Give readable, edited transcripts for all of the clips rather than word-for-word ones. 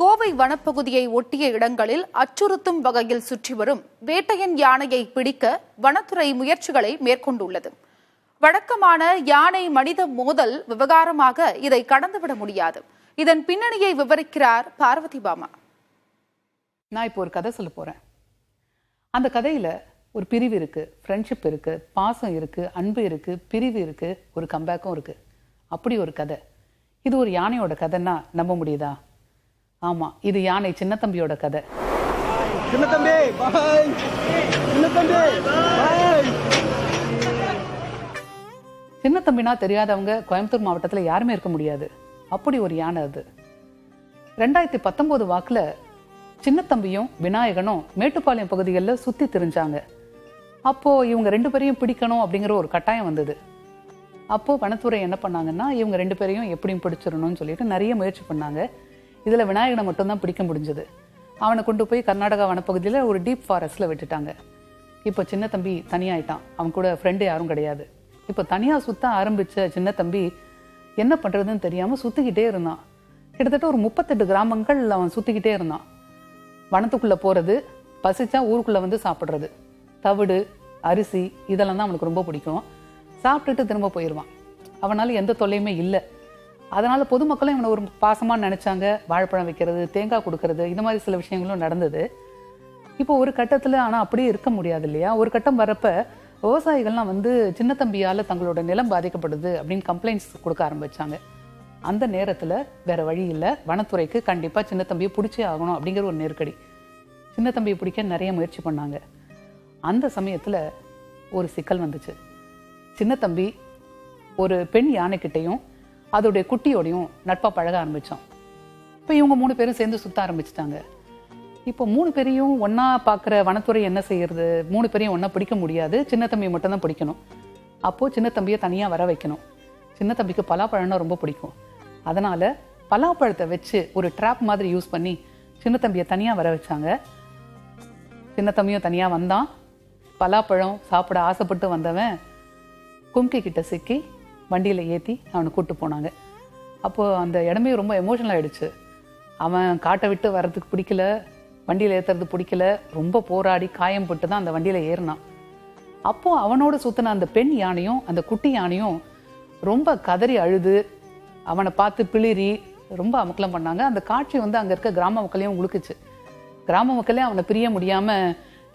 கோவை வனப்பகுதியை ஒட்டிய இடங்களில் அச்சுறுத்தும் வகையில் சுற்றி வரும் வேட்டையன் யானையை பிடிக்க வனத்துறை முயற்சிகளை மேற்கொண்டுள்ளது. வழக்கமான யானை மனித மோதல் விவகாரமாக இதை கடந்துவிட முடியாது. இதன் பின்னணியை விவரிக்கிறார் பார்வதி பாமா. நான் இப்போ ஒரு கதை சொல்ல போறேன். அந்த கதையில ஒரு பிரிவு இருக்கு, ஃப்ரெண்ட்ஷிப் இருக்கு, பாசம் இருக்கு, அன்பு இருக்கு, பிரிவு இருக்கு, ஒரு கம்பேக்கும் இருக்கு. அப்படி ஒரு கதை. இது ஒரு யானையோட கதைன்னா நம்ப முடியுதா? ஆமா, இது யானை சின்னத்தம்பியோட கதை. சின்னத்தம்பினா தெரியாதவங்க கோயம்புத்தூர் மாவட்டத்தில் யாருமே இருக்க முடியாது. அப்படி ஒரு யானை அது. 2019 வாக்குல சின்னத்தம்பியும் விநாயகனும் மேட்டுப்பாளையம் பகுதிகளில் சுத்தி திரிஞ்சாங்க. அப்போ இவங்க 2 பேரையும் பிடிக்கணும் அப்படிங்கிற ஒரு கட்டாயம் வந்தது. அப்போ வனத்துறை என்ன பண்ணாங்கன்னா, இவங்க 2 பேரையும் எப்படியும் பிடிச்சிடணும்னு சொல்லிட்டு நிறைய முயற்சி பண்ணாங்க. இதுல விநாயகனை மட்டும்தான் பிடிக்க முடிஞ்சது. அவனை கொண்டு போய் கர்நாடகா வனப்பகுதியில் ஒரு டீப் ஃபாரஸ்ட்ல விட்டுட்டாங்க. இப்போ சின்னத்தம்பி தனியாயிட்டான். அவன் கூட ஃப்ரெண்டு யாரும் கிடையாது. இப்போ தனியா சுத்த ஆரம்பிச்ச சின்னத்தம்பி என்ன பண்றதுன்னு தெரியாம சுத்திக்கிட்டே இருந்தான். கிட்டத்தட்ட ஒரு 38 கிராமங்கள் அவன் சுத்திக்கிட்டே இருந்தான். வனத்துக்குள்ள போறது, பசிச்சா ஊருக்குள்ள வந்து சாப்பிட்றது, தவிடு அரிசி இதெல்லாம் தான் அவனுக்கு ரொம்ப பிடிக்கும். சாப்பிட்டுட்டு திரும்ப போயிடுவான். அவனால எந்த தொல்லையுமே இல்லை. அதனால பொதுமக்களும் இவனை ஒரு பாசமா நினைச்சாங்க. வாழைப்பழம் வைக்கிறது, தேங்காய் கொடுக்கறது, இந்த மாதிரி சில விஷயங்களும் நடந்தது. இப்போ ஒரு கட்டத்துல ஆனா அப்படியே இருக்க முடியாது இல்லையா? ஒரு கட்டம் வரப்ப விவசாயிகள்லாம் வந்து சின்னத்தம்பியால தங்களோட நிலம் பாதிக்கப்படுது அப்படின்னு கம்ப்ளைண்ட்ஸ் கொடுக்க ஆரம்பிச்சாங்க. அந்த நேரத்துல வேற வழி இல்லை, வனத்துறைக்கு கண்டிப்பா சின்னத்தம்பியை பிடிச்சே ஆகணும் அப்படிங்கிற ஒரு நெருக்கடி. சின்னத்தம்பியை பிடிக்க நிறைய முயற்சி பண்ணாங்க. அந்த சமயத்துல ஒரு சிக்கல் வந்துச்சு. சின்னத்தம்பி ஒரு பெண் யானைக்கிட்டையும் அதோடைய குட்டியோடையும் நட்பா பழக ஆரம்பிச்சான். இப்போ இவங்க 3 பேரும் சேர்ந்து சுத்த ஆரம்பிச்சிட்டாங்க. இப்போ 3 பேரையும் ஒன்னா பார்க்குற வனத்துறை என்ன செய்யறது? 3 பேரையும் ஒன்னா பிடிக்க முடியாது. சின்னத்தம்பியை மட்டும் தான் பிடிக்கணும். அப்போ சின்னத்தம்பியை தனியா வர வைக்கணும். சின்னத்தம்பிக்கு பலாப்பழம்னா ரொம்ப பிடிக்கும். அதனால பலாப்பழத்தை வச்சு ஒரு ட்ராப் மாதிரி யூஸ் பண்ணி சின்னத்தம்பியை தனியா வர வச்சாங்க. சின்னத்தம்பியும் தனியா வந்தான். பலாப்பழம் சாப்பிட ஆசைப்பட்டு வந்தவன் கும்கி கிட்ட சிக்கி வண்டியில ஏற்றி அவனை கூப்பிட்டு போனாங்க. அப்போ அந்த இடமே ரொம்ப எமோஷனல் ஆயிடுச்சு. அவன் காட்டை விட்டு வர்றதுக்கு பிடிக்கல, வண்டியில ஏற்றுறது பிடிக்கல, ரொம்ப போராடி காயம் பட்டு தான் அந்த வண்டியில ஏறினான். அப்போ அவனோட சுத்தின அந்த பெண் யானையும் அந்த குட்டி யானையும் ரொம்ப கதறி அழுது அவனை பார்த்து பிளிரி ரொம்ப அமக்கலம் பண்ணாங்க. அந்த காட்சி வந்து அங்க இருக்க கிராம மக்களையும் உழுக்குச்சு. கிராம மக்களே அவனை பிரிய முடியாம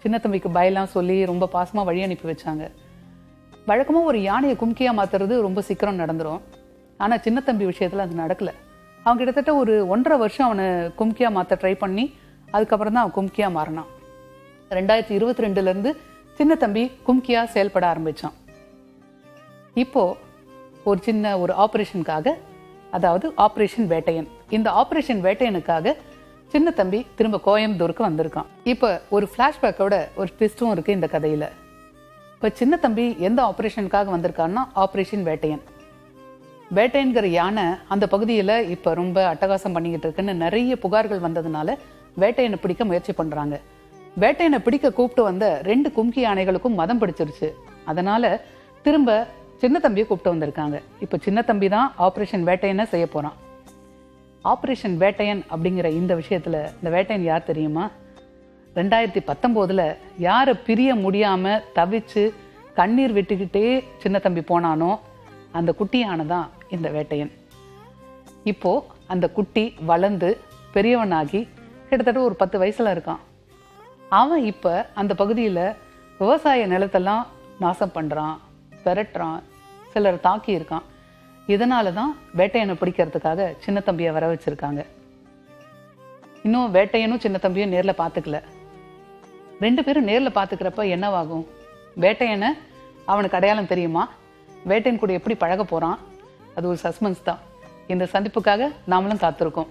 சின்னத்தம்பிக்கு பயலாம் சொல்லி ரொம்ப பாசமா வழி அனுப்பி வச்சாங்க. வழக்கமாக ஒரு யானையை கும்கியா மாத்துறது ரொம்ப சீக்கிரம் நடந்துடும். ஆனா சின்னத்தம்பி விஷயத்துல அது நடக்கல. அவன் கிட்டத்தட்ட ஒரு 1.5 வருஷம் அவனை கும்கியா மாத்த ட்ரை பண்ணி அதுக்கப்புறம் தான் அவன் கும்கியா மாறினான். 2022 இருந்து சின்னத்தம்பி கும்கியா செயல்பட ஆரம்பிச்சான். இப்போ ஒரு சின்ன ஒரு ஆபரேஷனுக்காக, அதாவது ஆபரேஷன் வேட்டையன், இந்த ஆபரேஷன் வேட்டையனுக்காக சின்னத்தம்பி திரும்ப கோயம்புத்தூருக்கு வந்திருக்கான். இப்போ ஒரு ஃபிளாஷ்பேக்கோட ஒரு ட்விஸ்டும் இருக்கு இந்த கதையில. இப்போ சின்னத்தம்பி எந்த ஆபரேஷனுக்காக வந்திருக்கான்னா ஆபரேஷன் வேட்டையன். வேட்டையன்கிற யானை அந்த பகுதியில் இப்போ ரொம்ப அட்டகாசம் பண்ணிக்கிட்டு இருக்குன்னு நிறைய புகார்கள் வந்ததுனால வேட்டையனை பிடிக்க முயற்சி பண்றாங்க. வேட்டையனை பிடிக்க கூப்பிட்டு வந்த 2 கும்கி யானைகளுக்கும் மதம் பிடிச்சிருச்சு. அதனால திரும்ப சின்னத்தம்பியை கூப்பிட்டு வந்திருக்காங்க. இப்போ சின்னத்தம்பி தான் ஆபரேஷன் வேட்டையனை செய்ய போறான். ஆபரேஷன் வேட்டையன் அப்படிங்கிற இந்த விஷயத்துல இந்த வேட்டையன் யார் தெரியுமா? 2019 யாரை பிரிய முடியாம தவிச்சு கண்ணீர் விட்டுக்கிட்டே சின்னத்தம்பி போனானோ அந்த குட்டி யானை தான் இந்த வேட்டையன். இப்போ அந்த குட்டி வளர்ந்து பெரியவனாகி கிட்டத்தட்ட ஒரு 10 வயசுல இருக்கான். அவன் இப்ப அந்த பகுதியில விவசாய நிலத்தெல்லாம் நாசம் பண்றான், பெரட்டுறான், சிலர் தாக்கி இருக்கான். இதனாலதான் வேட்டையனை பிடிக்கிறதுக்காக சின்னத்தம்பியை வர வச்சிருக்காங்க. இன்னும் வேட்டையனும் சின்னத்தம்பியும் நேர்ல பாத்துக்கல. 2 பேரும் நேர்ல பாத்துக்கிறப்ப என்னவாகும்? வேட்டையனை அவனுக்கு அடையாளம் தெரியுமா? வேட்டையன் கூட எப்படி பழக போறான்? அது ஒரு சஸ்பென்ஸ் தான். இந்த சந்திப்புக்காக நாமளும் காத்திருக்கோம்.